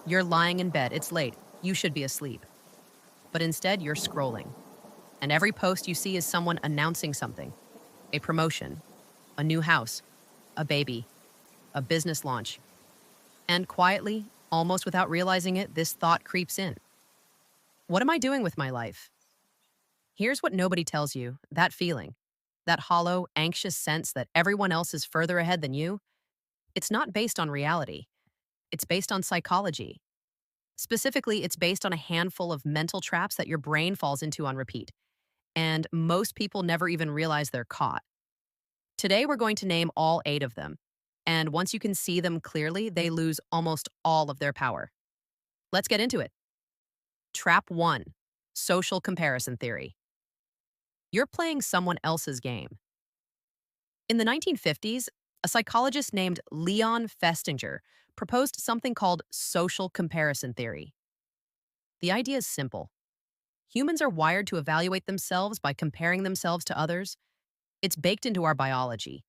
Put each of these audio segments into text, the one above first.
You're lying in bed, it's late, you should be asleep. But instead, you're scrolling. And every post you see is someone announcing something: a promotion, a new house, a baby, a business launch. And quietly, almost without realizing it, this thought creeps in: what am I doing with my life? Here's what nobody tells you: that feeling, that hollow, anxious sense that everyone else is further ahead than you, it's not based on reality. It's based on psychology. Specifically, it's based on a handful of mental traps that your brain falls into on repeat. And most people never even realize they're caught. Today, we're going to name all 8 of them. And once you can see them clearly, they lose almost all of their power. Let's get into it. Trap 1: social comparison theory. You're playing someone else's game. In the 1950s, a psychologist named Leon Festinger proposed something called social comparison theory. The idea is simple. Humans are wired to evaluate themselves by comparing themselves to others. It's baked into our biology.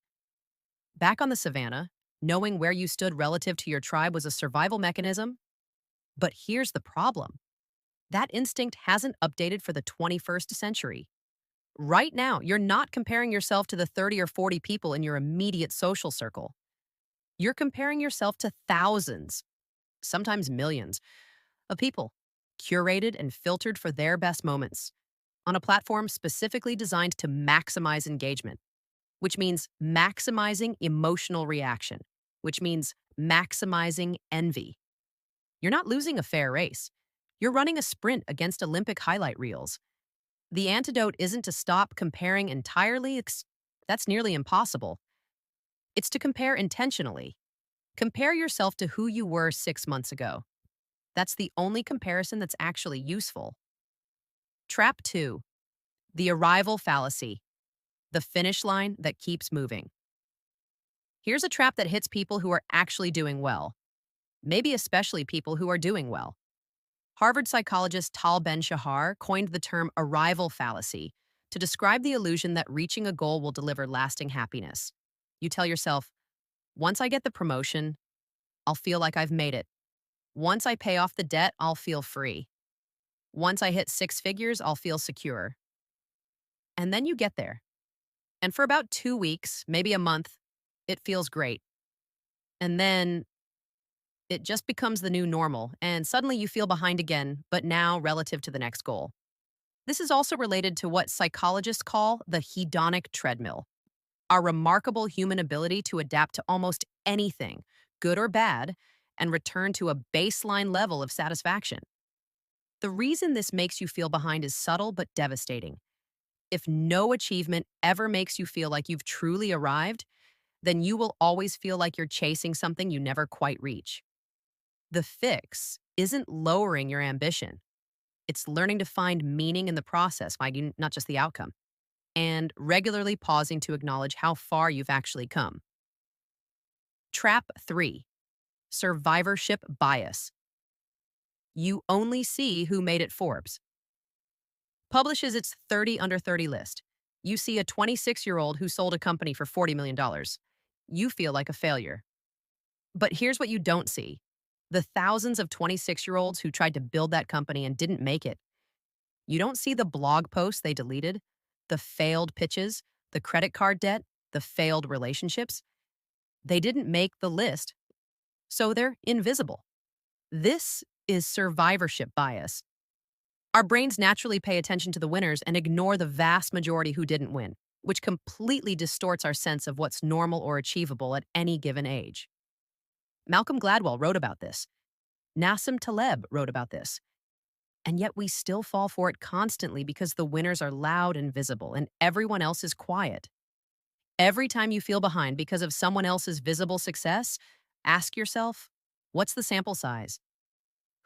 Back on the savannah, knowing where you stood relative to your tribe was a survival mechanism. But here's the problem: that instinct hasn't updated for the 21st century. Right now, you're not comparing yourself to the 30 or 40 people in your immediate social circle. You're comparing yourself to thousands, sometimes millions, of people, curated and filtered for their best moments, on a platform specifically designed to maximize engagement, which means maximizing emotional reaction, which means maximizing envy. You're not losing a fair race. You're running a sprint against Olympic highlight reels. The antidote isn't to stop comparing entirely. That's nearly impossible. It's to compare intentionally. Compare yourself to who you were 6 months ago. That's the only comparison that's actually useful. Trap 2: the arrival fallacy, the finish line that keeps moving. Here's a trap that hits people who are actually doing well, maybe especially people who are doing well. Harvard psychologist Tal Ben-Shahar coined the term arrival fallacy to describe the illusion that reaching a goal will deliver lasting happiness. You tell yourself, once I get the promotion, I'll feel like I've made it. Once I pay off the debt, I'll feel free. Once I hit 6 figures, I'll feel secure. And then you get there. And for about 2 weeks, maybe a month, it feels great. And then it just becomes the new normal, and suddenly you feel behind again, but now relative to the next goal. This is also related to what psychologists call the hedonic treadmill, our remarkable human ability to adapt to almost anything, good or bad, and return to a baseline level of satisfaction. The reason this makes you feel behind is subtle but devastating. If no achievement ever makes you feel like you've truly arrived, then you will always feel like you're chasing something you never quite reach. The fix isn't lowering your ambition. It's learning to find meaning in the process, not just the outcome, and regularly pausing to acknowledge how far you've actually come. Trap 3: survivorship bias. You only see who made it. Forbes publishes its 30 under 30 list. You see a 26-year-old who sold a company for $40 million. You feel like a failure. But here's what you don't see: the thousands of 26-year-olds who tried to build that company and didn't make it. You don't see the blog posts they deleted, the failed pitches, the credit card debt, the failed relationships. They didn't make the list, so they're invisible. This is survivorship bias. Our brains naturally pay attention to the winners and ignore the vast majority who didn't win, which completely distorts our sense of what's normal or achievable at any given age. Malcolm Gladwell wrote about this. Nassim Taleb wrote about this. And yet we still fall for it constantly because the winners are loud and visible and everyone else is quiet. Every time you feel behind because of someone else's visible success, ask yourself, what's the sample size?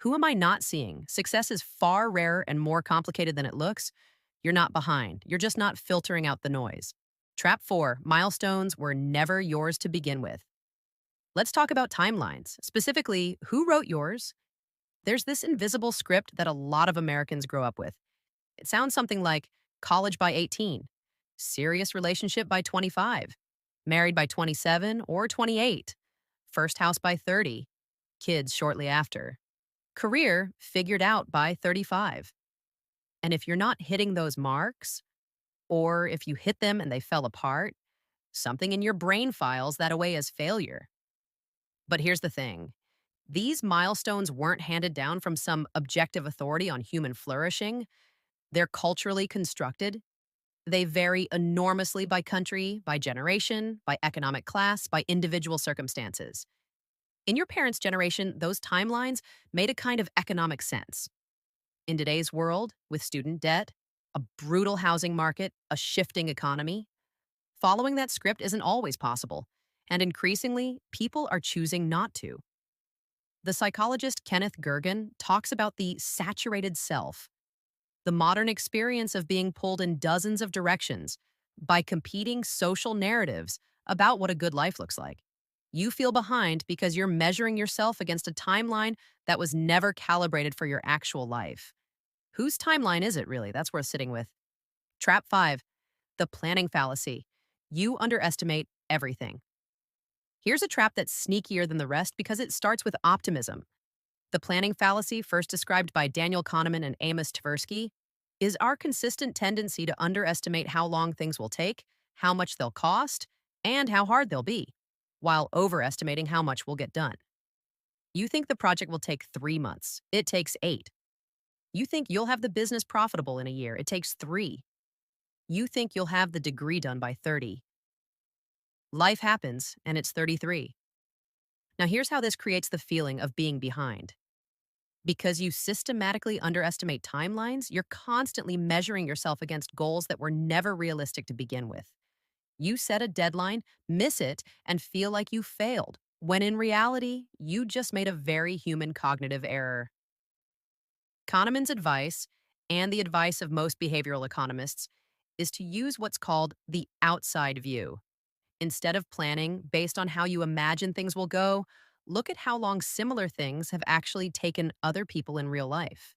Who am I not seeing? Success is far rarer and more complicated than it looks. You're not behind. You're just not filtering out the noise. Trap 4: milestones were never yours to begin with. Let's talk about timelines. Specifically, who wrote yours? There's this invisible script that a lot of Americans grow up with. It sounds something like college by 18, serious relationship by 25, married by 27 or 28, first house by 30, kids shortly after. Career figured out by 35. And if you're not hitting those marks, or if you hit them and they fell apart, something in your brain files that away as failure. But here's the thing, these milestones weren't handed down from some objective authority on human flourishing. They're culturally constructed. They vary enormously by country, by generation, by economic class, by individual circumstances. In your parents' generation, those timelines made a kind of economic sense. In today's world, with student debt, a brutal housing market, a shifting economy, following that script isn't always possible, and increasingly, people are choosing not to. The psychologist Kenneth Gergen talks about the saturated self, the modern experience of being pulled in dozens of directions by competing social narratives about what a good life looks like. You feel behind because you're measuring yourself against a timeline that was never calibrated for your actual life. Whose timeline is it really? That's worth sitting with. Trap 5, the planning fallacy. You underestimate everything. Here's a trap that's sneakier than the rest because it starts with optimism. The planning fallacy, first described by Daniel Kahneman and Amos Tversky, is our consistent tendency to underestimate how long things will take, how much they'll cost, and how hard they'll be, while overestimating how much will get done. You think the project will take 3 months. It takes 8. You think you'll have the business profitable in a year. It takes 3. You think you'll have the degree done by 30. Life happens, and it's 33. Now, here's how this creates the feeling of being behind. Because you systematically underestimate timelines, you're constantly measuring yourself against goals that were never realistic to begin with. You set a deadline, miss it, and feel like you failed, when in reality, you just made a very human cognitive error. Kahneman's advice, and the advice of most behavioral economists, is to use what's called the outside view. Instead of planning based on how you imagine things will go, look at how long similar things have actually taken other people in real life.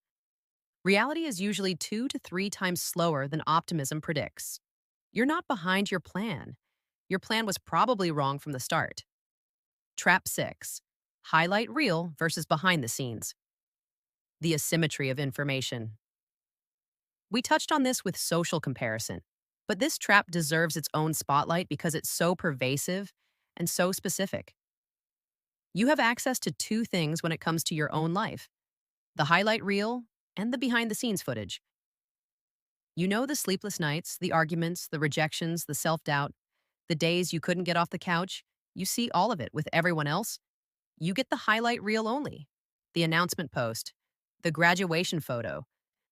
Reality is usually 2 to 3 times slower than optimism predicts. You're not behind your plan. Your plan was probably wrong from the start. Trap 6, highlight reel versus behind the scenes. The asymmetry of information. We touched on this with social comparison, but this trap deserves its own spotlight because it's so pervasive and so specific. You have access to 2 things when it comes to your own life: the highlight reel and the behind the scenes footage. You know the sleepless nights, the arguments, the rejections, the self doubt, the days you couldn't get off the couch. You see all of it with everyone else. You get the highlight reel only, the announcement post, the graduation photo,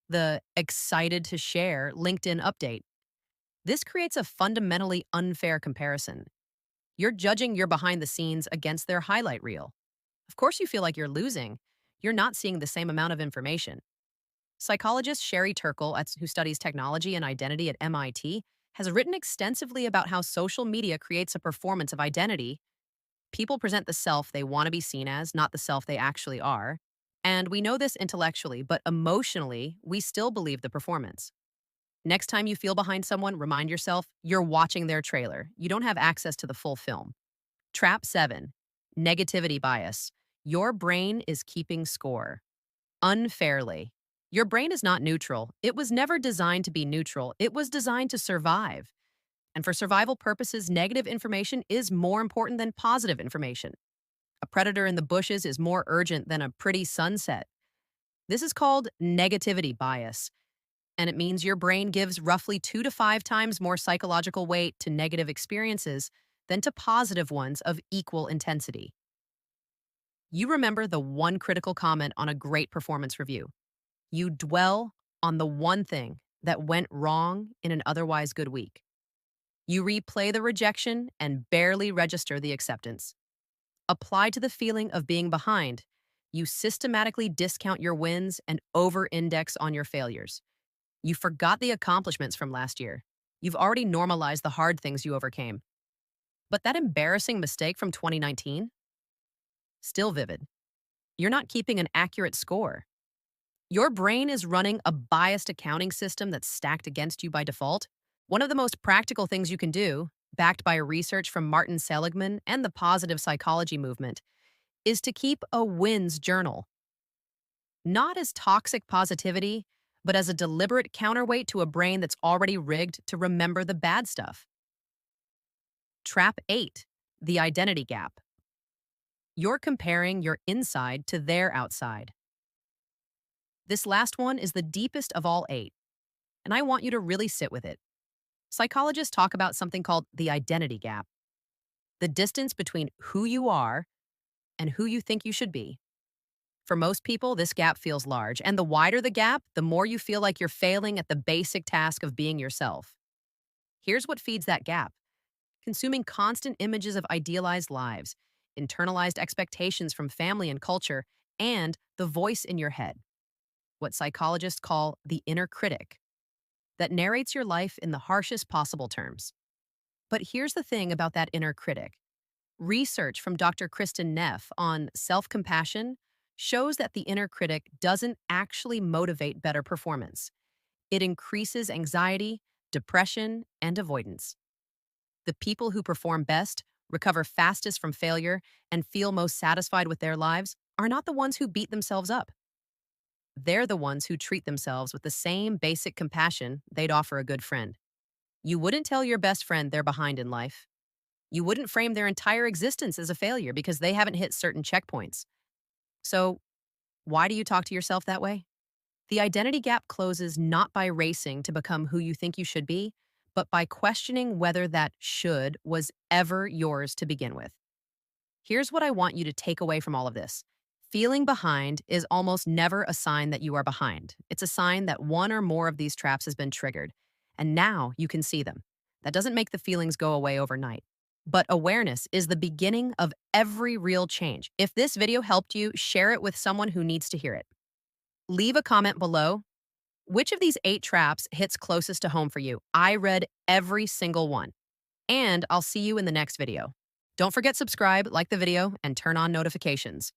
the excited to share LinkedIn update. This creates a fundamentally unfair comparison. You're judging your behind the scenes against their highlight reel. Of course, you feel like you're losing. You're not seeing the same amount of information. Psychologist Sherry Turkle, who studies technology and identity at MIT, has written extensively about how social media creates a performance of identity. People present the self they want to be seen as, not the self they actually are. And we know this intellectually, but emotionally, we still believe the performance. Next time you feel behind someone, remind yourself you're watching their trailer. You don't have access to the full film. Trap 7, negativity bias. Your brain is keeping score. Unfairly. Your brain is not neutral. It was never designed to be neutral. It was designed to survive. And for survival purposes, negative information is more important than positive information. A predator in the bushes is more urgent than a pretty sunset. This is called negativity bias, and it means your brain gives roughly 2 to 5 times more psychological weight to negative experiences than to positive ones of equal intensity. You remember the one critical comment on a great performance review. You dwell on the one thing that went wrong in an otherwise good week. You replay the rejection and barely register the acceptance. Applied to the feeling of being behind, you systematically discount your wins and over-index on your failures. You forgot the accomplishments from last year. You've already normalized the hard things you overcame. But that embarrassing mistake from 2019? Still vivid. You're not keeping an accurate score. Your brain is running a biased accounting system that's stacked against you by default. One of the most practical things you can do, backed by research from Martin Seligman and the positive psychology movement, is to keep a wins journal. not as toxic positivity, but as a deliberate counterweight to a brain that's already rigged to remember the bad stuff. Trap 8, the identity gap. You're comparing your inside to their outside. This last one is the deepest of all 8, and I want you to really sit with it. Psychologists talk about something called the identity gap, the distance between who you are and who you think you should be. For most people, this gap feels large, and the wider the gap, the more you feel like you're failing at the basic task of being yourself. Here's what feeds that gap: consuming constant images of idealized lives, internalized expectations from family and culture, and the voice in your head, what psychologists call the inner critic, that narrates your life in the harshest possible terms. But here's the thing about that inner critic. Research from Dr. Kristen Neff on self-compassion shows that the inner critic doesn't actually motivate better performance. It increases anxiety, depression, and avoidance. The people who perform best, recover fastest from failure, and feel most satisfied with their lives are not the ones who beat themselves up. They're the ones who treat themselves with the same basic compassion they'd offer a good friend. You wouldn't tell your best friend they're behind in life. You wouldn't frame their entire existence as a failure because they haven't hit certain checkpoints. So, why do you talk to yourself that way? The identity gap closes not by racing to become who you think you should be, but by questioning whether that should was ever yours to begin with. Here's what I want you to take away from all of this. Feeling behind is almost never a sign that you are behind. It's a sign that one or more of these traps has been triggered, and now you can see them. That doesn't make the feelings go away overnight. But awareness is the beginning of every real change. If this video helped you, share it with someone who needs to hear it. Leave a comment below. Which of these 8 traps hits closest to home for you? I read every single one. And I'll see you in the next video. Don't forget subscribe, like the video, and turn on notifications.